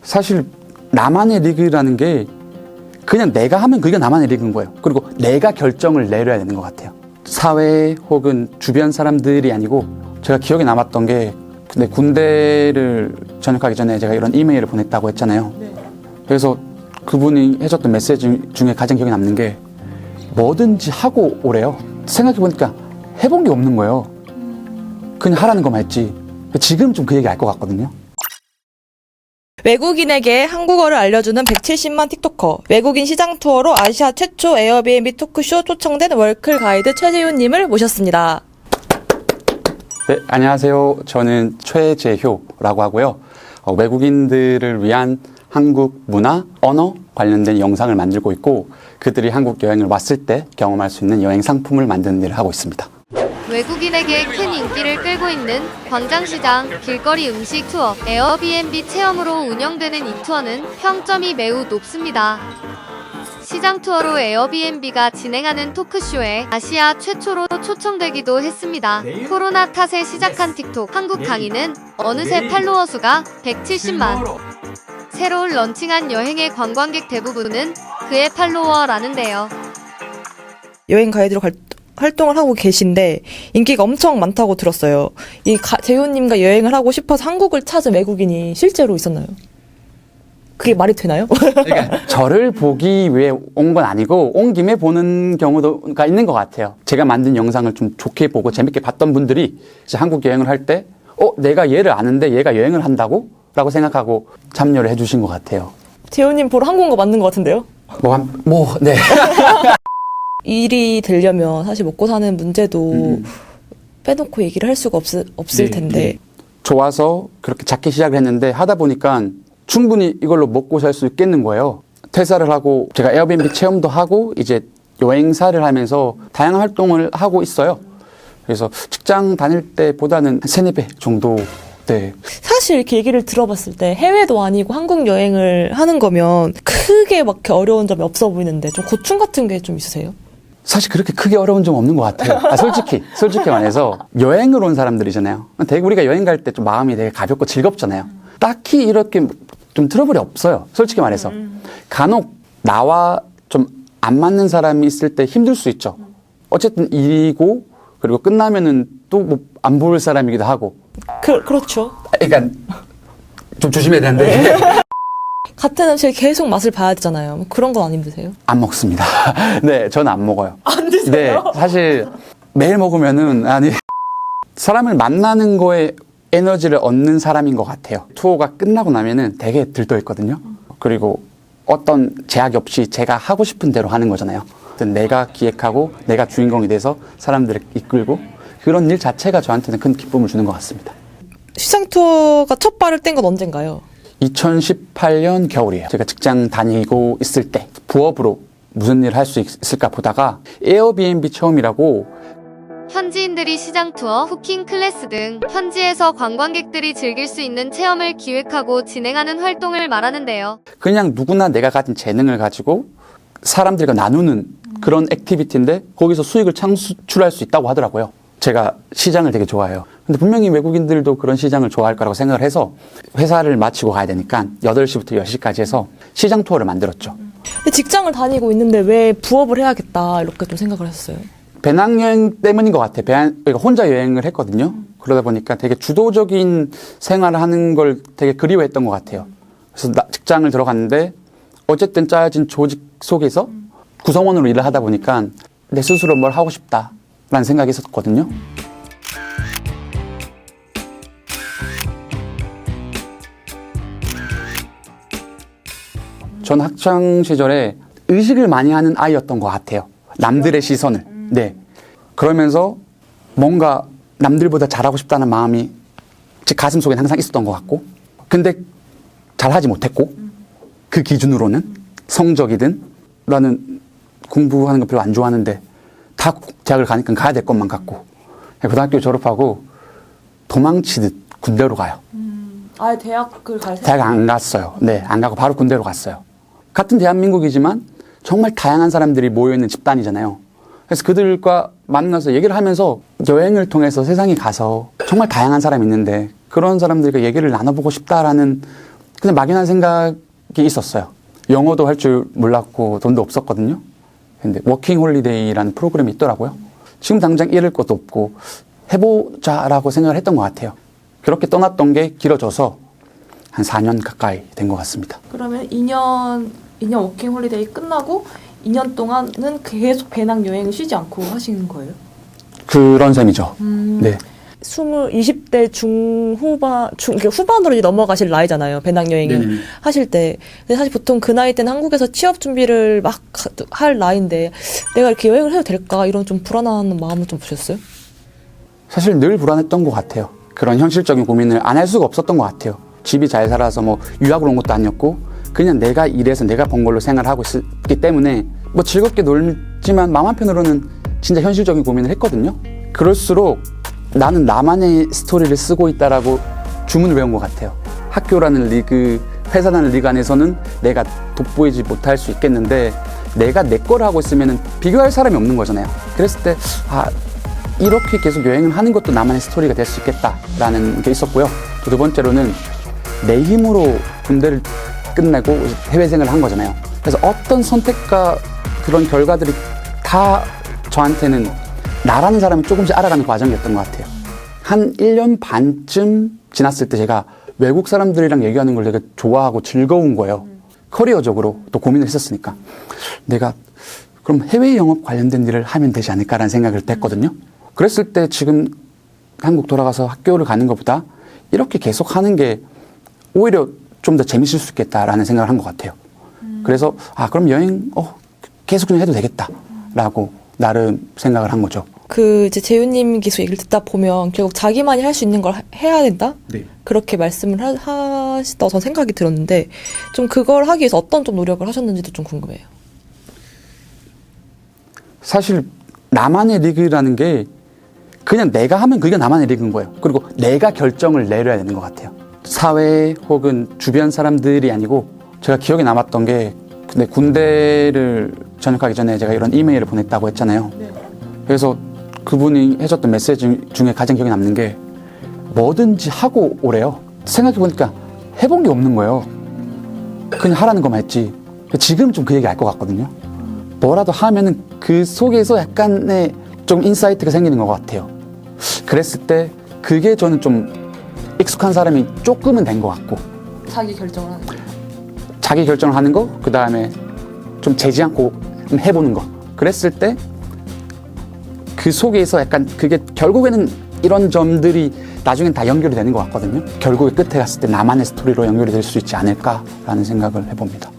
사실 나만의 리그라는 게 그냥 내가 하면 그게 나만의 리그인 거예요. 그리고 내가 결정을 내려야 되는 것 같아요. 사회 혹은 주변 사람들이 아니고 제가 기억에 남았던 게 근데 군대를 전역하기 전에 제가 이런 이메일을 보냈다고 했잖아요. 그래서 그분이 해줬던 메시지 중에 가장 기억에 남는 게 뭐든지 하고 오래요. 생각해보니까 해본 게 없는 거예요. 그냥 하라는 것만 했지. 지금 좀 그 얘기 알 것 같거든요. 외국인에게 한국어를 알려주는 170만 틱토커. 외국인 시장 투어로 아시아 최초 에어비앤비 토크쇼 초청된 월클 가이드 최재훈님을 모셨습니다. 네, 안녕하세요. 저는 최재효라고 하고요. 외국인들을 위한 한국 문화, 언어 관련된 영상을 만들고 있고 그들이 한국 여행을 왔을 때 경험할 수 있는 여행 상품을 만드는 일을 하고 있습니다. 외국인에게 큰 인기를 끌고 있는 광장시장, 길거리 음식 투어, 에어비앤비 체험으로 운영되는 이 투어는 평점이 매우 높습니다. 시장 투어로 에어비앤비가 진행하는 토크쇼에 아시아 최초로 초청되기도 했습니다. 코로나 탓에 시작한 틱톡 한국 강의는 어느새 팔로워 수가 170만. 새로 런칭한 여행의 관광객 대부분은 그의 팔로워라는데요. 여행 가이드로 활동을 하고 계신데 인기가 엄청 많다고 들었어요. 이 재훈님과 여행을 하고 싶어서 한국을 찾은 외국인이 실제로 있었나요? 그게 말이 되나요? 그러니까 저를 보기 위해 온 건 아니고 온 김에 보는 경우가 있는 것 같아요. 제가 만든 영상을 좀 좋게 보고 재밌게 봤던 분들이 이제 한국 여행을 할 때 내가 얘를 아는데 얘가 여행을 한다고? 라고 생각하고 참여를 해주신 것 같아요. 재훈님 보러 한국 온 거 맞는 것 같은데요? 네. 일이 되려면 사실 먹고 사는 문제도 빼놓고 얘기를 할 수가 없을 텐데. 좋아서 그렇게 작게 시작을 했는데 하다 보니까 충분히 이걸로 먹고 살 수 있겠는 거예요. 퇴사를 하고 제가 에어비앤비 체험도 하고 이제 여행사를 하면서 다양한 활동을 하고 있어요. 그래서 직장 다닐 때보다는 3-4배 정도. 네. 사실 이렇게 얘기를 들어봤을 때 해외도 아니고 한국 여행을 하는 거면 크게 막 이렇게 어려운 점이 없어 보이는데 좀 고충 같은 게 좀 있으세요? 사실 그렇게 크게 어려운 점 없는 것 같아요. 솔직히 말해서 여행을 온 사람들이잖아요. 되게 우리가 여행 갈 때 좀 마음이 되게 가볍고 즐겁잖아요. 딱히 이렇게 좀 트러블이 없어요. 솔직히 말해서. 간혹 나와 좀 안 맞는 사람이 있을 때 힘들 수 있죠. 어쨌든 일이고 그리고 끝나면은 또 뭐 안 볼 사람이기도 하고. 그렇죠. 그러니까 좀 조심해야 되는데. 같은 음식을 계속 맛을 봐야 되잖아요. 뭐 그런 건 안 힘드세요? 안 먹습니다. 네, 저는 안 먹어요. 안 드세요? 네, 사실 매일 먹으면은 사람을 만나는 거에 에너지를 얻는 사람인 것 같아요. 투어가 끝나고 나면은 되게 들떠 있거든요. 그리고 어떤 제약 없이 제가 하고 싶은 대로 하는 거잖아요. 내가 기획하고 내가 주인공이 돼서 사람들을 이끌고 그런 일 자체가 저한테는 큰 기쁨을 주는 것 같습니다. 시장 투어가 첫 발을 뗀 건 언젠가요? 2018년 겨울이에요. 제가 직장 다니고 있을 때 부업으로 무슨 일을 할 수 있을까 보다가 에어비앤비 체험이라고 현지인들이 시장 투어, 후킹 클래스 등 현지에서 관광객들이 즐길 수 있는 체험을 기획하고 진행하는 활동을 말하는데요. 그냥 누구나 내가 가진 재능을 가지고 사람들과 나누는 그런 액티비티인데 거기서 수익을 창출할 수 있다고 하더라고요. 제가 시장을 되게 좋아해요. 근데 분명히 외국인들도 그런 시장을 좋아할 거라고 생각을 해서 회사를 마치고 가야 되니까 8시부터 10시까지 해서 시장 투어를 만들었죠. 근데 직장을 다니고 있는데 왜 부업을 해야겠다 이렇게 좀 생각을 했어요? 배낭여행 때문인 것 같아요. 그러니까 혼자 여행을 했거든요. 그러다 보니까 되게 주도적인 생활을 하는 걸 되게 그리워했던 것 같아요. 그래서 직장을 들어갔는데 어쨌든 짜여진 조직 속에서 구성원으로 일을 하다 보니까 내 스스로 뭘 하고 싶다라는 생각이 있었거든요. 전 학창 시절에 의식을 많이 하는 아이였던 것 같아요. 남들의 시선을. 네. 그러면서 뭔가 남들보다 잘하고 싶다는 마음이 제 가슴 속에 항상 있었던 것 같고, 근데 잘하지 못했고, 그 기준으로는 성적이든 나는 공부하는 거 별로 안 좋아하는데 다 대학을 가니까 가야 될 것만 같고, 고등학교 졸업하고 도망치듯 군대로 가요. 아예 대학을 갈 대학 안 갔어요. 네, 안 가고 바로 군대로 갔어요. 같은 대한민국이지만 정말 다양한 사람들이 모여있는 집단이잖아요. 그래서 그들과 만나서 얘기를 하면서 여행을 통해서 세상에 가서 정말 다양한 사람이 있는데 그런 사람들과 얘기를 나눠보고 싶다라는 그냥 막연한 생각이 있었어요. 영어도 할 줄 몰랐고 돈도 없었거든요. 근데 워킹 홀리데이라는 프로그램이 있더라고요. 지금 당장 잃을 것도 없고 해보자라고 생각을 했던 것 같아요. 그렇게 떠났던 게 길어져서 한 4년 가까이 된 것 같습니다. 그러면 2년 워킹 홀리데이 끝나고 2년 동안은 계속 배낭 여행을 쉬지 않고 하시는 거예요? 그런 셈이죠. 네. 20대 이렇게 후반으로 이제 넘어가실 나이잖아요. 배낭여행을 네네. 하실 때. 근데 사실 보통 그 나이 때는 한국에서 취업 준비를 막 할 나이인데 내가 이렇게 여행을 해도 될까? 이런 좀 불안한 마음을 좀 보셨어요? 사실 늘 불안했던 것 같아요. 그런 현실적인 고민을 안 할 수가 없었던 것 같아요. 집이 잘 살아서 뭐 유학을 온 것도 아니었고 그냥 내가 일해서 내가 번 걸로 생활하고 있기 때문에 뭐 즐겁게 놀지만 마음 한편으로는 진짜 현실적인 고민을 했거든요. 그럴수록 나는 나만의 스토리를 쓰고 있다라고 주문을 외운 것 같아요. 학교라는 리그, 회사라는 리그 안에서는 내가 돋보이지 못할 수 있겠는데 내가 내 거를 하고 있으면 비교할 사람이 없는 거잖아요. 그랬을 때 이렇게 계속 여행을 하는 것도 나만의 스토리가 될 수 있겠다라는 게 있었고요. 또 두 번째로는 내 힘으로 군대를 끝내고 해외 생활을 한 거잖아요. 그래서 어떤 선택과 그런 결과들이 다 저한테는 나라는 사람을 조금씩 알아가는 과정이었던 것 같아요. 한 1년 반쯤 지났을 때 제가 외국 사람들이랑 얘기하는 걸 되게 좋아하고 즐거운 거예요. 커리어적으로 또 고민을 했었으니까. 내가 그럼 해외 영업 관련된 일을 하면 되지 않을까라는 생각을 했거든요. 그랬을 때 지금 한국 돌아가서 학교를 가는 것보다 이렇게 계속 하는 게 오히려 좀 더 재밌을 수 있겠다라는 생각을 한 것 같아요. 그래서 그럼 여행 계속 좀 해도 되겠다라고 나름 생각을 한 거죠. 이제 재윤님 계속 얘기를 듣다 보면 결국 자기만이 할 수 있는 걸 해야 된다? 네. 그렇게 말씀을 하시다고 전 생각이 들었는데 좀 그걸 하기 위해서 어떤 좀 노력을 하셨는지도 좀 궁금해요. 사실 나만의 리그라는 게 그냥 내가 하면 그게 나만의 리그인 거예요. 그리고 내가 결정을 내려야 되는 것 같아요. 사회 혹은 주변 사람들이 아니고 제가 기억에 남았던 게 근데 군대를 전역하기 전에 제가 이런 이메일을 보냈다고 했잖아요. 그래서 그분이 해줬던 메시지 중에 가장 기억에 남는 게 뭐든지 하고 오래요. 생각해보니까 해본 게 없는 거예요. 그냥 하라는 것만 했지. 지금 좀 그 얘기 알 것 같거든요. 뭐라도 하면은 그 속에서 약간의 좀 인사이트가 생기는 것 같아요. 그랬을 때 그게 저는 좀 익숙한 사람이 조금은 된 것 같고 자기 결정을 하는 거예요. 자기 결정을 하는 거, 그 다음에 좀 재지 않고 해보는 거. 그랬을 때 그 속에서 약간 그게 결국에는 이런 점들이 나중엔 다 연결이 되는 것 같거든요. 결국에 끝에 갔을 때 나만의 스토리로 연결이 될 수 있지 않을까라는 생각을 해봅니다.